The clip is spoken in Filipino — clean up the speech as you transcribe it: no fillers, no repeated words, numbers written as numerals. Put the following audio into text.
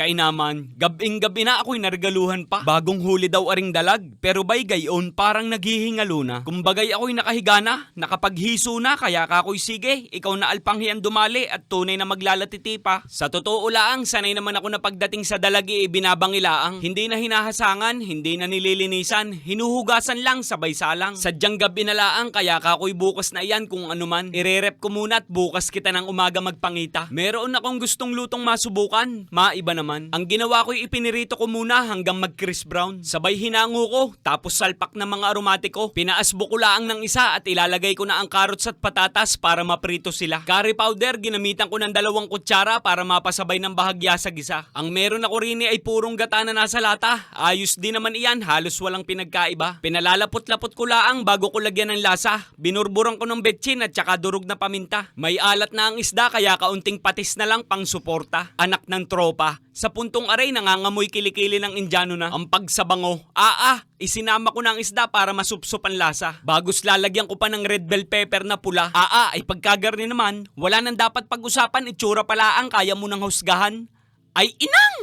Kainaman, gabing-gabi na ako'y nargaluhan pa. Bagong huli daw aring dalag, pero bay gayon parang naghihingalo na. Kumbagay ako'y nakahiga na, nakapaghiso na, kaya kako'y sige, ikaw na alpanghian dumali at tunay na maglalatiti pa. Sa totoo laang, sanay naman ako na pagdating sa dalagi binabangilaang. Hindi na hinahasangan, hindi na nililinisan, hinuhugasan lang sabay salang. Sadyang gabi na laang, kaya kako'y bukas na iyan kung ano man. Irerep ko muna at bukas kita ng umaga magpangita. Meron akong gustong lutong masubukan, maiba naman. Ang ginawa ko'y ipinirito ko muna hanggang mag-crisp brown. Sabay hinango ko, tapos salpak ng mga aromatiko. Pinaasbo ko laang ng isa at ilalagay ko na ang carrots at patatas para maprito sila. Curry powder, ginamitan ko ng 2 kutsara para mapasabay ng bahagya sa gisa. Ang meron ako rin ay purong gata na nasa lata. Ayos din naman iyan, halos walang pinagkaiba. Pinalalapot-lapot ko laang bago ko lagyan ng lasa. Binurburan ko ng betchin at saka durog na paminta. May alat na ang isda kaya kaunting patis na lang pang suporta. Anak ng tropa. Sa puntong aray nangangamoy kilikili ng Indiano na. Ang pagsabango. Isinama ko ng isda para masupsup ang lasa. Bagos lalagyan ko pa ng red bell pepper na pula. Ay pagkagarni naman, wala nang dapat pag-usapan, itsura pala ang kaya mo nang husgahan. Ay inang!